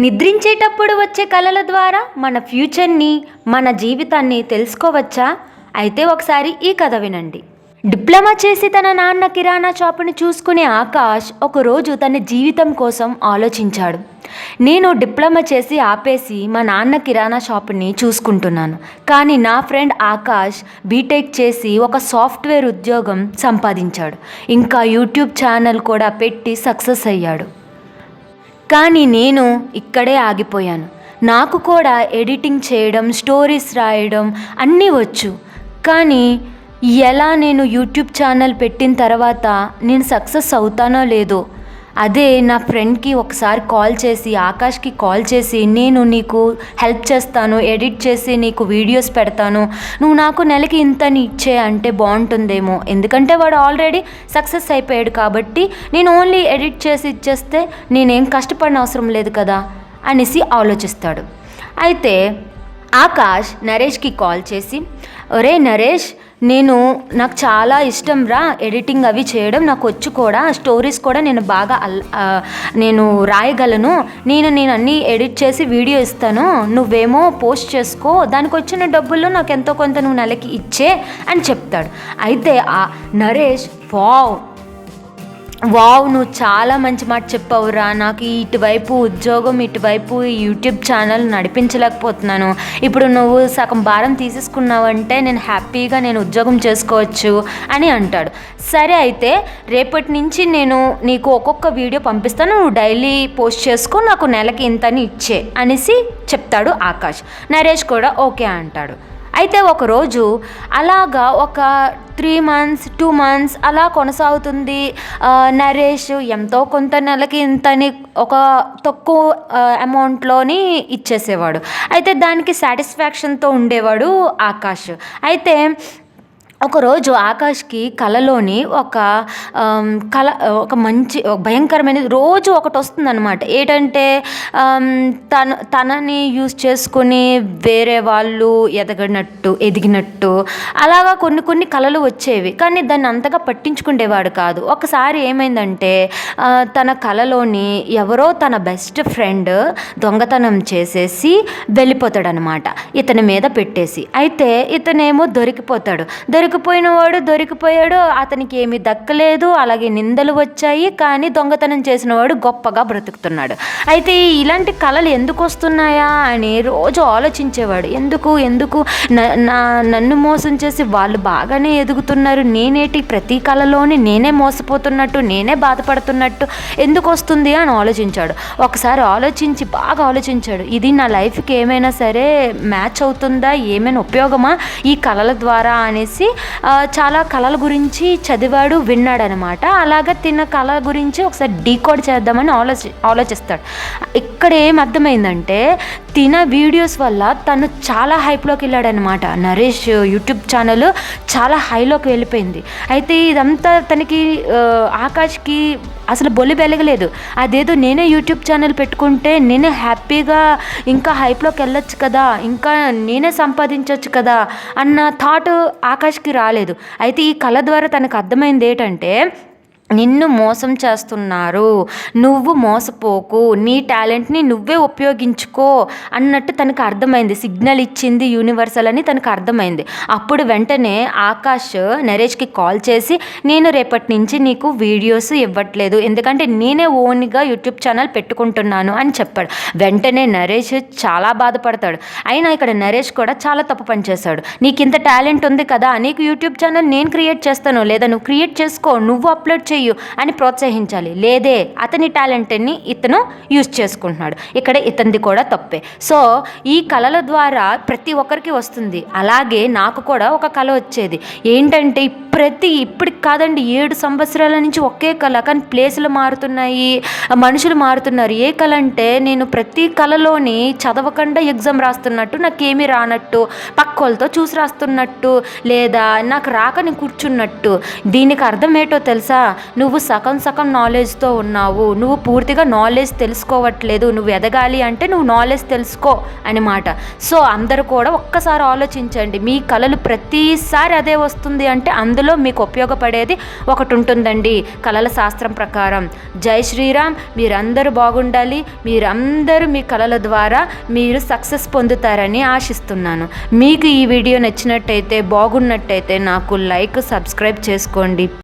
నిద్రించేటప్పుడు వచ్చే కలల ద్వారా మన ఫ్యూచర్ని, మన జీవితాన్ని తెలుసుకోవచ్చా? అయితే ఒకసారి ఈ కథ వినండి. డిప్లొమా చేసి తన నాన్న కిరాణా షాపుని చూసుకునే ఆకాష్ ఒకరోజు తన జీవితం కోసం ఆలోచించాడు. నేను డిప్లొమా చేసి ఆపేసి మా నాన్న కిరాణా షాపుని చూసుకుంటున్నాను, కానీ నా ఫ్రెండ్ ఆకాష్ బీటెక్ చేసి ఒక సాఫ్ట్వేర్ ఉద్యోగం సంపాదించాడు, ఇంకా యూట్యూబ్ ఛానల్ కూడా పెట్టి సక్సెస్ అయ్యాడు. కానీ నేను ఇక్కడే ఆగిపోయాను. నాకు కూడా ఎడిటింగ్ చేయడం, స్టోరీస్ రాయడం అన్నీ వచ్చు, కానీ ఎలా నేను యూట్యూబ్ ఛానల్ పెట్టిన తర్వాత నేను సక్సెస్ అవుతానో లేదో. అదే నా ఫ్రెండ్కి ఒకసారి కాల్ చేసి, ఆకాష్కి కాల్ చేసి, నేను నీకు హెల్ప్ చేస్తాను, ఎడిట్ చేసి నీకు వీడియోస్ పెడతాను, నువ్వు నాకు నెలకి ఇంతని ఇచ్చే అంటే బాగుంటుందేమో. ఎందుకంటే వాడు ఆల్రెడీ సక్సెస్ అయిపోయాడు కాబట్టి నేను ఓన్లీ ఎడిట్ చేసి ఇచ్చేస్తే నేనేం కష్టపడిన అవసరం లేదు కదా అనేసి ఆలోచిస్తాడు. అయితే ఆకాష్ నరేష్కి కాల్ చేసి, ఒరే నరేష్, నాకు చాలా ఇష్టం రా ఎడిటింగ్ అవి చేయడం, నాకు వచ్చు కూడా, స్టోరీస్ కూడా నేను బాగా నేను రాయగలను, నేను అన్నీ ఎడిట్ చేసి వీడియో ఇస్తాను, నువ్వేమో పోస్ట్ చేసుకో, దానికి వచ్చిన డబ్బుల్లో నాకు ఎంతో కొంత నువ్వు నెలకి ఇచ్చే అని చెప్తాడు. అయితే ఆ నరేష్, వావ్ నువ్వు చాలా మంచి మాట చెప్పావురా, నాకు ఇటువైపు ఉద్యోగం, ఇటువైపు యూట్యూబ్ ఛానల్ నడిపించలేకపోతున్నాను, ఇప్పుడు నువ్వు సగం భారం తీసేసుకున్నావంటే నేను హ్యాపీగా ఉద్యోగం చేసుకోవచ్చు అని అంటాడు. సరే అయితే రేపటి నుంచి నేను నీకు ఒక్కొక్క వీడియో పంపిస్తాను, నువ్వు డైలీ పోస్ట్ చేసుకో, నాకు నెలకి ఇంతని ఇచ్చే అనేసి చెప్తాడు ఆకాష్. నరేష్ కూడా ఓకే అంటాడు. అయితే ఒకరోజు అలాగా ఒక 3 months 2 months అలా కొనసాగుతుంది. నరేష్ ఎంతో కొంత నెలకి ఇంతని ఒక తక్కువ అమౌంట్లోని ఇచ్చేసేవాడు. అయితే దానికి సాటిస్ఫాక్షన్తో ఉండేవాడు ఆకాష్. అయితే ఒకరోజు ఆకాష్కి కలలోని ఒక మంచి భయంకరమైన రోజు ఒకటి వస్తుందన్నమాట. ఏంటంటే తనని యూజ్ చేసుకొని వేరే వాళ్ళు ఎదిగినట్టు అలాగా కొన్ని కలలు వచ్చేవి, కానీ దాన్ని అంతగా పట్టించుకునేవాడు కాదు. ఒకసారి ఏమైందంటే తన కలలోని ఎవరో తన బెస్ట్ ఫ్రెండ్ దొంగతనం చేసేసి వెళ్ళిపోతాడనమాట, ఇతని మీద పెట్టేసి. అయితే ఇతనేమో దొరికిపోయాడు, అతనికి ఏమీ దక్కలేదు, అలాగే నిందలు వచ్చాయి, కానీ దొంగతనం చేసిన వాడు గొప్పగా బ్రతుకుతున్నాడు. అయితే ఇలాంటి కళలు ఎందుకు వస్తున్నాయా అని రోజు ఆలోచించేవాడు. ఎందుకు నన్ను మోసం చేసి వాళ్ళు బాగానే ఎదుగుతున్నారు, నేనేటి ప్రతి కళలోని నేనే మోసపోతున్నట్టు, నేనే బాధపడుతున్నట్టు ఎందుకు వస్తుంది అని ఆలోచించాడు. ఒకసారి బాగా ఆలోచించాడు, ఇది నా లైఫ్కి ఏమైనా సరే మ్యాచ్ అవుతుందా, ఏమైనా ఉపయోగమా ఈ కళల ద్వారా అనేసి చాలా కళల గురించి చదివాడు, విన్నాడనమాట. అలాగా తిన్న కళ గురించి ఒకసారి డీకోడ్ చేద్దామని ఆలోచిస్తాడు. ఇక్కడ ఏం అర్థమైందంటే తిన వీడియోస్ వల్ల తను చాలా హైప్లోకి వెళ్ళాడనమాట. నరేష్ యూట్యూబ్ ఛానల్ చాలా హైలోకి వెళ్ళిపోయింది. అయితే ఇదంతా తనకి ఆకాష్కి అసలు బొల్లి వెలగలేదు. అదేదో నేనే యూట్యూబ్ ఛానల్ పెట్టుకుంటే నేనే హ్యాపీగా ఇంకా హైప్లోకి వెళ్ళొచ్చు కదా, ఇంకా నేనే సంపాదించవచ్చు కదా అన్న థాట్ ఆకాష్కి రాలేదు. అయితే ఈ కళ ద్వారా తనకు అర్థమైంది ఏంటంటే నిన్ను మోసం చేస్తున్నారు, నువ్వు మోసపోకు, నీ టాలెంట్ని నువ్వే ఉపయోగించుకో అన్నట్టు తనకు అర్థమైంది. సిగ్నల్ ఇచ్చింది యూనివర్సల్ అని తనకు అర్థమైంది. అప్పుడు వెంటనే ఆకాష్ నరేష్కి కాల్ చేసి, నేను రేపటి నుంచి నీకు వీడియోస్ ఇవ్వట్లేదు, ఎందుకంటే నేనే ఓన్గా యూట్యూబ్ ఛానల్ పెట్టుకుంటున్నాను అని చెప్పాడు. వెంటనే నరేష్ చాలా బాధపడతాడు. అయినా ఇక్కడ నరేష్ కూడా చాలా తప్పు పని చేశాడు. నీకు ఇంత టాలెంట్ ఉంది కదా, నీకు యూట్యూబ్ ఛానల్ నేను క్రియేట్ చేస్తాను, లేదా నువ్వు క్రియేట్ చేసుకో, నువ్వు అప్లోడ్ చెయ్యు అని ప్రోత్సహించాలి. లేదే అతని టాలెంట్ని ఇతను యూజ్ చేసుకుంటున్నాడు. ఇక్కడ ఇతనిది కూడా తప్పే. సో ఈ కళల ద్వారా ప్రతి ఒక్కరికి వస్తుంది. అలాగే నాకు కూడా ఒక కళ వచ్చేది. ఏంటంటే ఇప్పటికి కాదండి, 7 సంవత్సరాల నుంచి ఒకే కళ, కానీ ప్లేసులు మారుతున్నాయి, మనుషులు మారుతున్నారు. ఏ కళ అంటే నేను ప్రతి కళలోని చదవకుండా ఎగ్జామ్ రాస్తున్నట్టు, నాకేమీ రానట్టు, పక్కోళ్ళతో చూసి రాస్తున్నట్టు, లేదా నాకు రాకని కూర్చున్నట్టు. దీనికి అర్థం ఏంటో తెలుసా? నువ్వు సగం సగం నాలెడ్జ్తో ఉన్నావు, నువ్వు పూర్తిగా నాలెడ్జ్ తెలుసుకోవట్లేదు, నువ్వు ఎదగాలి అంటే నువ్వు నాలెడ్జ్ తెలుసుకో అనమాట. సో అందరూ కూడా ఒక్కసారి ఆలోచించండి, మీ కళలు ప్రతిసారి అదే వస్తుంది అంటే అందులో మీకు ఉపయోగపడేది ఒకటి ఉంటుందండి కళల శాస్త్రం ప్రకారం. జై శ్రీరామ్. మీరందరూ బాగుండాలి, మీరందరూ మీ కళల ద్వారా మీరు సక్సెస్ పొందుతారని ఆశిస్తున్నాను. మీకు ఈ వీడియో నచ్చినట్టయితే, బాగున్నట్టయితే నాకు లైక్, సబ్స్క్రైబ్ చేసుకోండి.